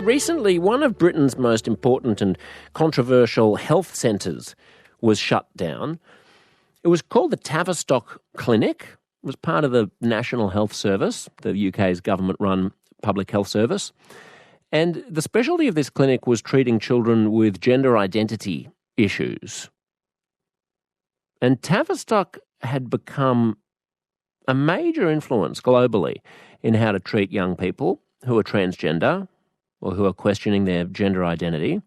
Recently, one of Britain's most important and controversial health centres was shut down. It was called the Tavistock Clinic. It was part of the National Health Service, the UK's government-run public health service. And the specialty of this clinic was treating children with gender identity issues. And Tavistock had become a major influence globally in how to treat young people who are transgender or who are questioning their gender identity.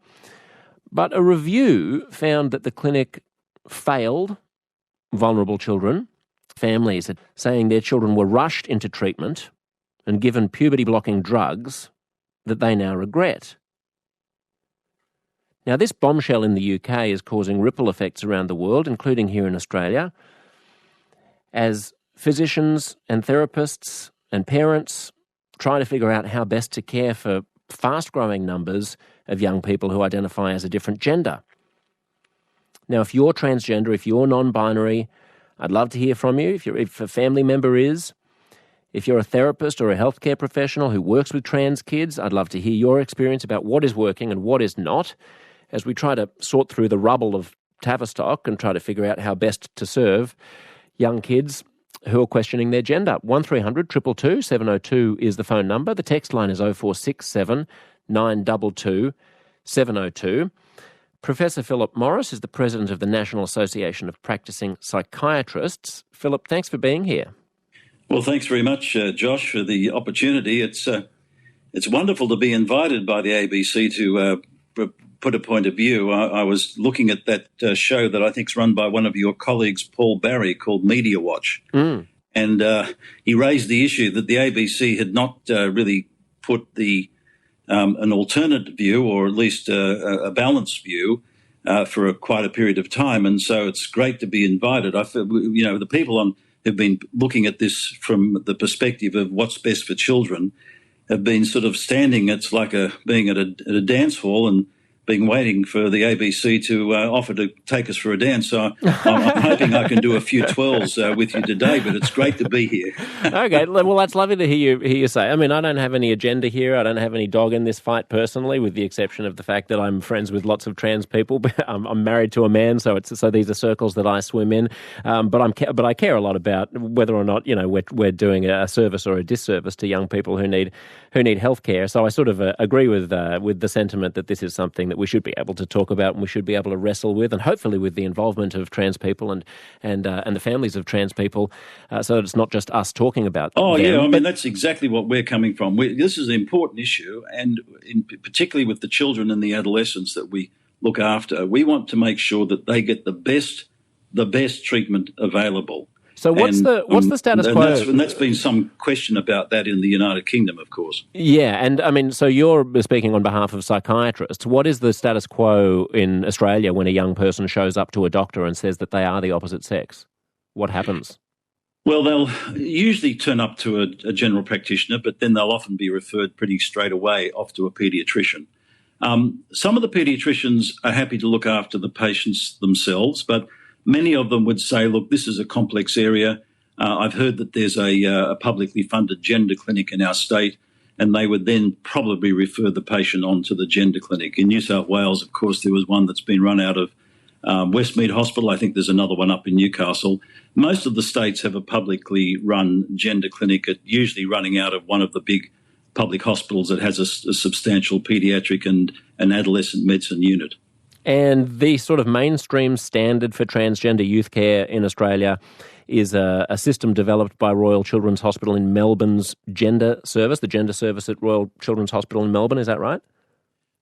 But a review found that the clinic failed vulnerable children, families saying their children were rushed into treatment and given puberty-blocking drugs that they now regret. Now, this bombshell in the UK is causing ripple effects around the world, including here in Australia, as physicians and therapists and parents try to figure out how best to care for fast-growing numbers of young people who identify as a different gender. Now, if you're transgender, if you're non-binary, I'd love to hear from you. If a family member is, if you're a therapist or a healthcare professional who works with trans kids, I'd love to hear your experience about what is working and what is not, as we try to sort through the rubble of Tavistock and try to figure out how best to serve young kids who are questioning their gender. 1300 222 702 is the phone number. The text line is 0467 922 702. Professor Philip Morris is the president of the National Association of Practising Psychiatrists. Philip, thanks for being here. Well, thanks very much, Josh, for the opportunity. It's wonderful to be invited by the ABC to put a point of view. I was looking at that show that I think is run by one of your colleagues, Paul Barry, called Media Watch. And he raised the issue that the ABC had not really put an alternate view, or at least a balanced view, for quite a period of time. And so it's great to be invited. I feel, the people who've been looking at this from the perspective of what's best for children have been sort of standing. It's like being at a dance hall and being waiting for the ABC to offer to take us for a dance. So I'm hoping I can do a few twirls with you today, but it's great to be here. Okay, well, that's lovely to hear you say. I mean, I don't have any agenda here. I don't have any dog in this fight personally, with the exception of the fact that I'm friends with lots of trans people. I'm married to a man, so these are circles that I swim in. But I care a lot about whether or not we're doing a service or a disservice to young people who need healthcare. So I sort of agree with the sentiment that this is something that we should be able to talk about and we should be able to wrestle with, and hopefully with the involvement of trans people and the families of trans people, so that it's not just us talking about them. Yeah, I mean, that's exactly what we're coming from. This is an important issue, and particularly with the children and the adolescents that we look after, we want to make sure that they get the best treatment available. So what's the status quo? And that's been some question about that in the United Kingdom, of course. Yeah, and I mean, so you're speaking on behalf of psychiatrists. What is the status quo in Australia when a young person shows up to a doctor and says that they are the opposite sex? What happens? Well, they'll usually turn up to a general practitioner, but then they'll often be referred pretty straight away off to a paediatrician. Some of the paediatricians are happy to look after the patients themselves, but many of them would say, look, this is a complex area. I've heard that there's a publicly funded gender clinic in our state, and they would then probably refer the patient on to the gender clinic. In New South Wales, of course, there was one that's been run out of Westmead Hospital. I think there's another one up in Newcastle. Most of the states have a publicly run gender clinic, usually running out of one of the big public hospitals that has a substantial paediatric and adolescent medicine unit. And the sort of mainstream standard for transgender youth care in Australia is a system developed by Royal Children's Hospital in Melbourne's gender service, the gender service at Royal Children's Hospital in Melbourne. Is that right?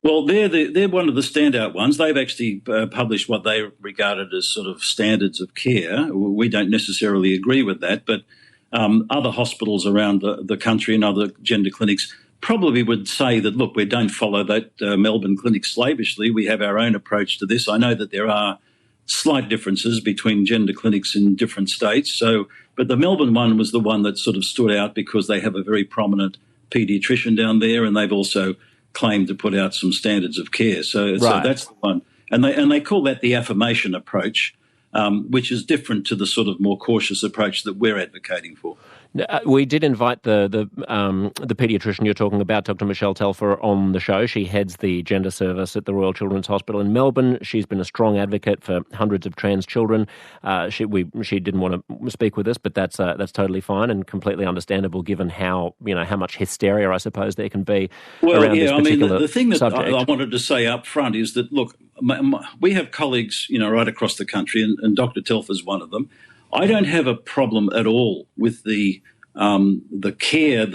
Well, they're one of the standout ones. They've actually published what they regarded as sort of standards of care. We don't necessarily agree with that, but other hospitals around the country and other gender clinics probably would say that, look, we don't follow that Melbourne clinic slavishly. We have our own approach to this. I know that there are slight differences between gender clinics in different states. But the Melbourne one was the one that sort of stood out because they have a very prominent paediatrician down there, and they've also claimed to put out some standards of care. So that's the one. And they call that the affirmation approach, which is different to the sort of more cautious approach that we're advocating for. We did invite the paediatrician you're talking about, Dr. Michelle Telfer, on the show. She heads the gender service at the Royal Children's Hospital in Melbourne. She's been a strong advocate for hundreds of trans children. She didn't want to speak with us, but that's totally fine and completely understandable, given how much hysteria I suppose there can be around this particular the thing that subject. I wanted to say up front is that, look, we have colleagues, right across the country, and Dr. Telfer's one of them. I don't have a problem at all with the care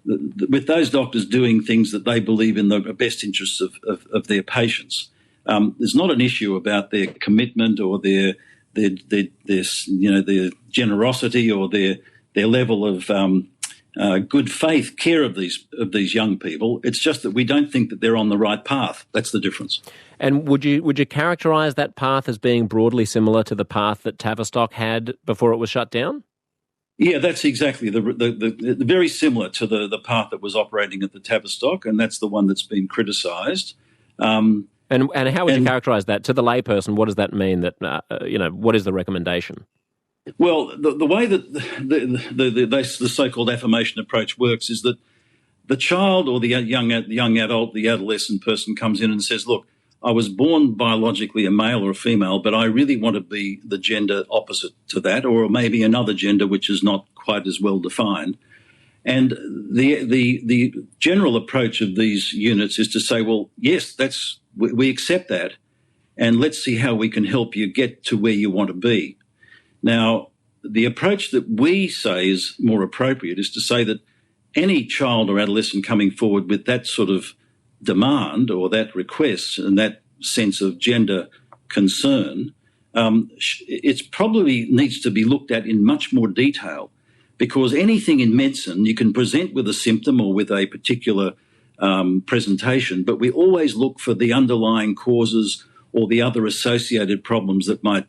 with those doctors doing things that they believe in the best interests of their patients. There's not an issue about their commitment or their generosity or their level of good faith care of these young people. It's just that we don't think that they're on the right path. That's the difference. And would you characterise that path as being broadly similar to the path that Tavistock had before it was shut down? Yeah, that's exactly the very similar to the path that was operating at the Tavistock, and that's the one that's been criticised. And how would you characterise that to the layperson? What does that mean? That what is the recommendation? Well, the way that the so-called affirmation approach works is that the child or the young adult, the adolescent person comes in and says, "Look, I was born biologically a male or a female, but I really want to be the gender opposite to that, or maybe another gender which is not quite as well defined." And the general approach of these units is to say, well, yes, we accept that, and let's see how we can help you get to where you want to be. Now, the approach that we say is more appropriate is to say that any child or adolescent coming forward with that sort of demand or that request and that sense of gender concern, it probably needs to be looked at in much more detail, because anything in medicine you can present with a symptom or with a particular presentation, but we always look for the underlying causes or the other associated problems that might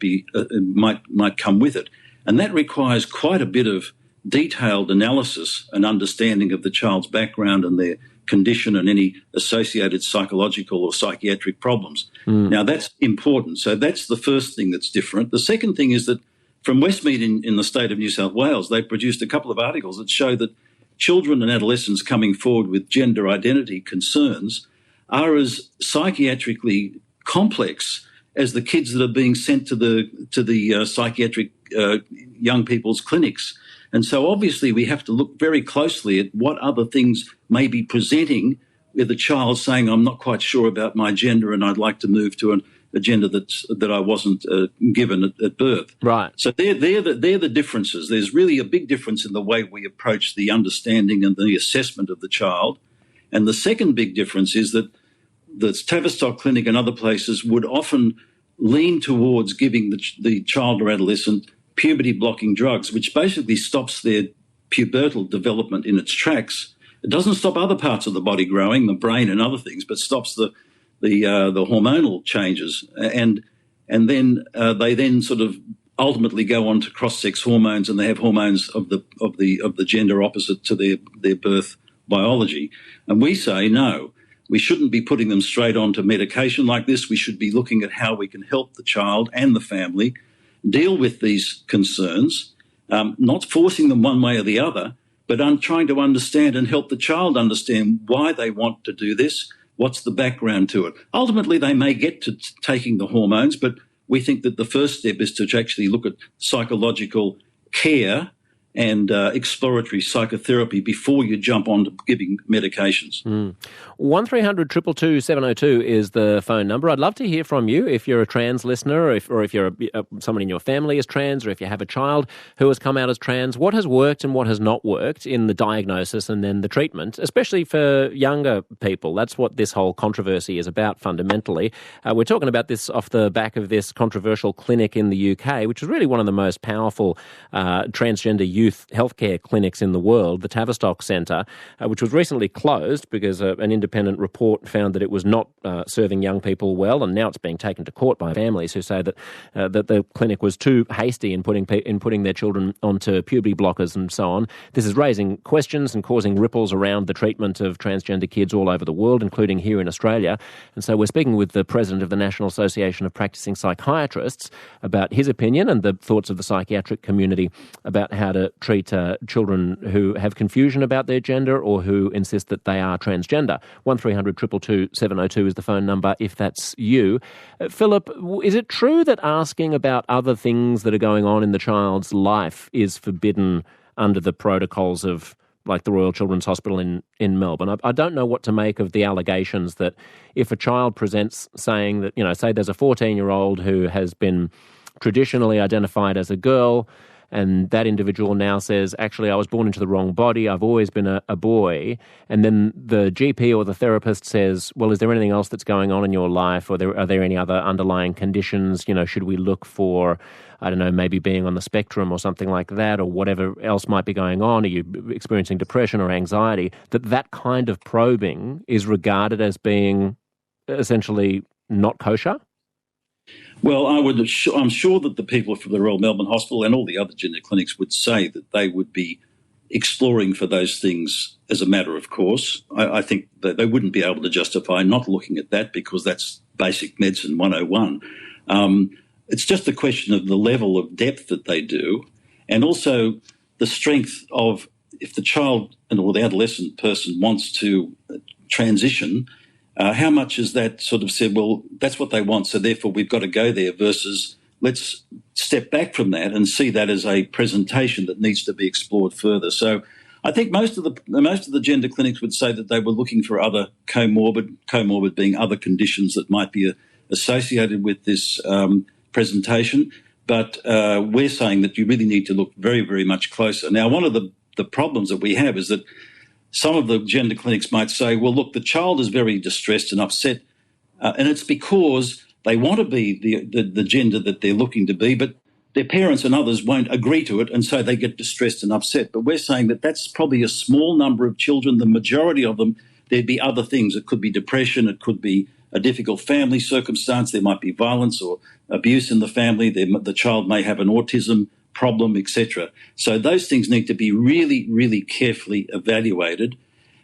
come with it. And that requires quite a bit of detailed analysis and understanding of the child's background and their condition and any associated psychological or psychiatric problems. Now, that's important. So that's the first thing that's different. The second thing is that from Westmead in the state of New South Wales, they produced a couple of articles that show that children and adolescents coming forward with gender identity concerns are as psychiatrically complex as the kids that are being sent to the psychiatric young people's clinics. And so obviously we have to look very closely at what other things may be presenting with a child saying, I'm not quite sure about my gender and I'd like to move to a gender that I wasn't given at birth. Right. So they're the differences. There's really a big difference in the way we approach the understanding and the assessment of the child. And the second big difference is that the Tavistock Clinic and other places would often lean towards giving the child or adolescent puberty-blocking drugs, which basically stops their pubertal development in its tracks. It doesn't stop other parts of the body growing, the brain and other things, but stops the hormonal changes. And then they then sort of ultimately go on to cross-sex hormones, and they have hormones of the gender opposite to their birth biology. And we say no. We shouldn't be putting them straight onto medication like this. We should be looking at how we can help the child and the family deal with these concerns, not forcing them one way or the other, but trying to understand and help the child understand why they want to do this, what's the background to it. Ultimately, they may get to taking the hormones, but we think that the first step is to actually look at psychological care and exploratory psychotherapy before you jump on to giving medications. 1300 222 702 is the phone number. I'd love to hear from you if you're a trans listener, or if you're someone in your family is trans, or if you have a child who has come out as trans. What has worked and what has not worked in the diagnosis and then the treatment, especially for younger people? That's what this whole controversy is about fundamentally. We're talking about this off the back of this controversial clinic in the UK, which is really one of the most powerful transgender youth youth healthcare clinics in the world, the Tavistock Centre, which was recently closed because an independent report found that it was not serving young people well, and now it's being taken to court by families who say that that the clinic was too hasty in putting their children onto puberty blockers and so on. This is raising questions and causing ripples around the treatment of transgender kids all over the world, including here in Australia. And so we're speaking with the president of the National Association of Practising Psychiatrists about his opinion and the thoughts of the psychiatric community about how to treat children who have confusion about their gender or who insist that they are transgender. 1300 222 702 is the phone number if that's you. Philip, is it true that asking about other things that are going on in the child's life is forbidden under the protocols of like the Royal Children's Hospital in Melbourne? I don't know what to make of the allegations that if a child presents saying that, say there's a 14-year-old who has been traditionally identified as a girl, and that individual now says, actually, I was born into the wrong body, I've always been a boy, and then the GP or the therapist says, well, is there anything else that's going on in your life, or are there any other underlying conditions? Should we look for, I don't know, maybe being on the spectrum or something like that, or whatever else might be going on? Are you experiencing depression or anxiety? That kind of probing is regarded as being essentially not kosher? Well, I'm sure that the people from the Royal Melbourne Hospital and all the other gender clinics would say that they would be exploring for those things as a matter of course. I think that they wouldn't be able to justify not looking at that because that's basic medicine 101. It's just a question of the level of depth that they do, and also the strength of if the child or the adolescent person wants to transition, how much is that sort of said, well, that's what they want, so therefore we've got to go there, versus let's step back from that and see that as a presentation that needs to be explored further. So I think most of the gender clinics would say that they were looking for other comorbid being other conditions that might be associated with this presentation. But we're saying that you really need to look very, very much closer. Now, one of the problems that we have is that some of the gender clinics might say, well, look, the child is very distressed and upset, and it's because they want to be the gender that they're looking to be, but their parents and others won't agree to it, and so they get distressed and upset. But we're saying that that's probably a small number of children. The majority of them, there'd be other things. It could be depression. It could be a difficult family circumstance. There might be violence or abuse in the family. The child may have an autism problem, etc. So those things need to be really, really carefully evaluated.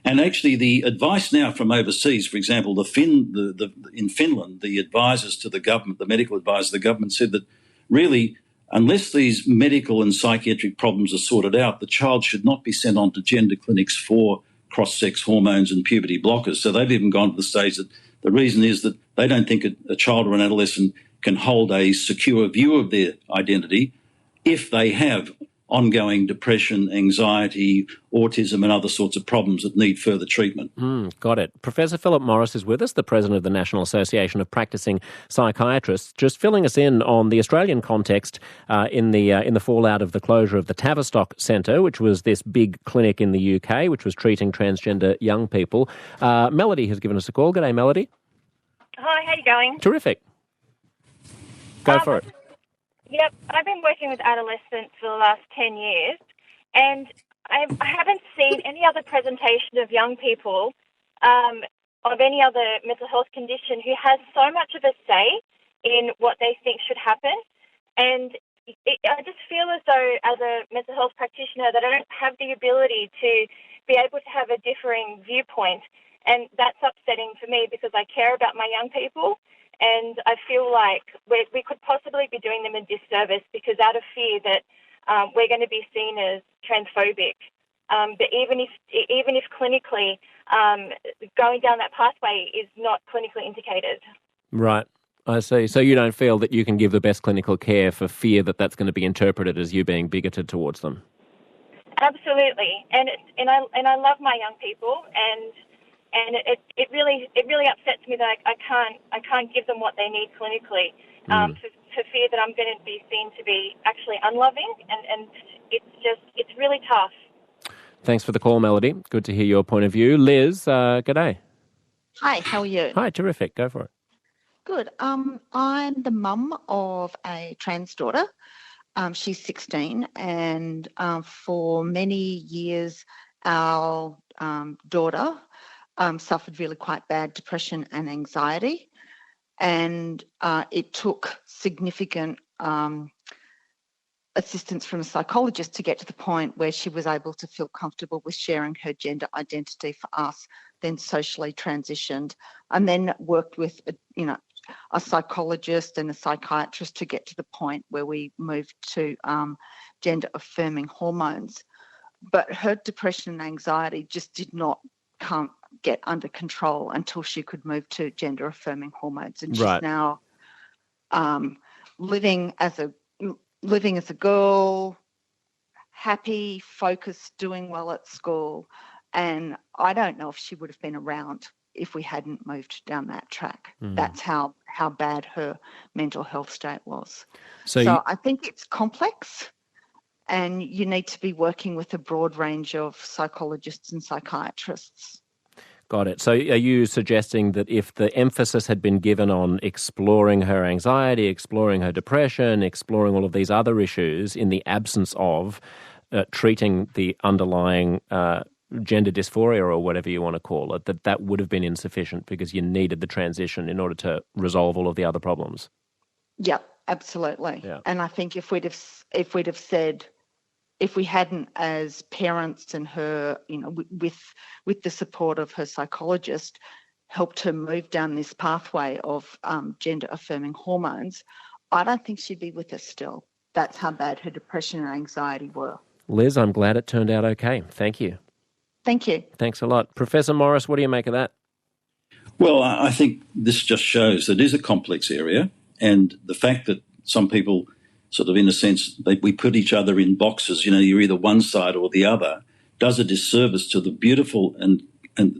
And actually the advice now from overseas, for example, in Finland, the advisors to the government, the medical advisors to the government said that really, unless these medical and psychiatric problems are sorted out, the child should not be sent on to gender clinics for cross-sex hormones and puberty blockers. So they've even gone to the stage that the reason is that they don't think a child or an adolescent can hold a secure view of their identity if they have ongoing depression, anxiety, autism and other sorts of problems that need further treatment. Got it. Professor Philip Morris is with us, the president of the National Association of Practising Psychiatrists, just filling us in on the Australian context in the fallout of the closure of the Tavistock Centre, which was this big clinic in the UK, which was treating transgender young people. Melody has given us a call. G'day, Melody. Hi, how you going? Terrific. Go for it. Yep, I've been working with adolescents for the last 10 years, and I haven't seen any other presentation of young people of any other mental health condition who has so much of a say in what they think should happen. And I just feel as though, as a mental health practitioner, that I don't have the ability to be able to have a differing viewpoint. And that's upsetting for me because I care about my young people. And I feel like we could possibly be doing them a disservice because out of fear that we're going to be seen as transphobic. But even if clinically going down that pathway is not clinically indicated. Right. I see. So you don't feel that you can give the best clinical care for fear that that's going to be interpreted as you being bigoted towards them? Absolutely. And I love my young people, and it really upsets me that I can't give them what they need clinically for fear that I'm going to be seen to be actually unloving, and it's really tough. Thanks for the call, Melody. Good to hear your point of view. Liz, g'day. Hi, how are you? Hi, terrific. Go for it. Good. I'm the mum of a trans daughter. She's 16, and for many years, our daughter suffered really quite bad depression and anxiety, and it took significant assistance from a psychologist to get to the point where she was able to feel comfortable with sharing her gender identity for us, then socially transitioned, and then worked with a psychologist and a psychiatrist to get to the point where we moved to gender affirming hormones. But her depression and anxiety just did not get under control until she could move to gender affirming hormones, and Right. she's now living as a girl, happy, focused, doing well at school. And I don't know if she would have been around if we hadn't moved down that track. That's how bad her mental health state was. So I think it's complex, and you need to be working with a broad range of psychologists and psychiatrists. Got it. So are you suggesting that if the emphasis had been given on exploring her anxiety, exploring her depression, exploring all of these other issues in the absence of treating the underlying gender dysphoria or whatever you want to call it, that would have been insufficient because you needed the transition in order to resolve all of the other problems? Yep, absolutely. Yeah. And I think if we hadn't, as parents and her, with the support of her psychologist, helped her move down this pathway of gender affirming hormones, I don't think she'd be with us still. That's how bad her depression and anxiety were. Liz, I'm glad it turned out okay. Thank you. Thank you. Thanks a lot. Professor Morris, what do you make of that? Well, I think this just shows that it is a complex area, and the fact that some people sort of, in a sense, we put each other in boxes, you're either one side or the other, does a disservice to the beautiful and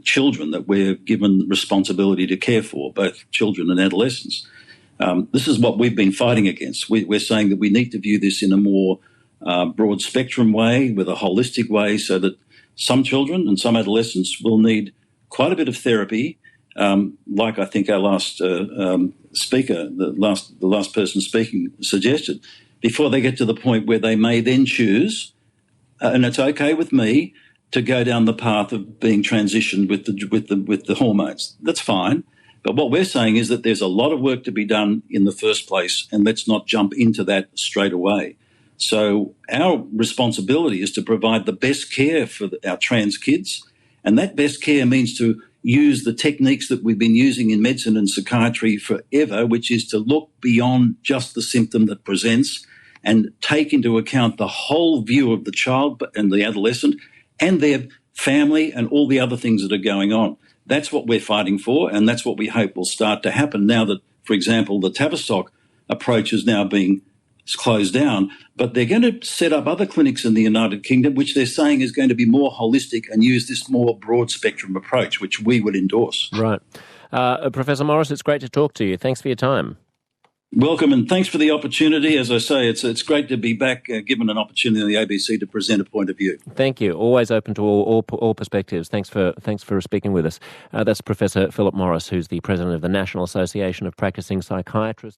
children that we're given responsibility to care for, both children and adolescents. This is what we've been fighting against. We're saying that we need to view this in a more broad spectrum way, with a holistic way, so that some children and some adolescents will need quite a bit of therapy, like I think our last speaker, the last person speaking, suggested, before they get to the point where they may then choose, and it's okay with me, to go down the path of being transitioned with the hormones. That's fine. But what we're saying is that there's a lot of work to be done in the first place, and let's not jump into that straight away. So our responsibility is to provide the best care for our trans kids, and that best care means to use the techniques that we've been using in medicine and psychiatry forever, which is to look beyond just the symptom that presents and take into account the whole view of the child and the adolescent and their family and all the other things that are going on. That's what we're fighting for, and that's what we hope will start to happen now that, for example, the Tavistock approach is now being closed down, but they're going to set up other clinics in the United Kingdom, which they're saying is going to be more holistic and use this more broad spectrum approach, which we would endorse. Right. Professor Morris, it's great to talk to you. Thanks for your time. Welcome, and thanks for the opportunity. As I say, it's great to be back, given an opportunity on the ABC to present a point of view. Thank you. Always open to all perspectives. Thanks for speaking with us. That's Professor Philip Morris, who's the president of the National Association of Practicing Psychiatrists.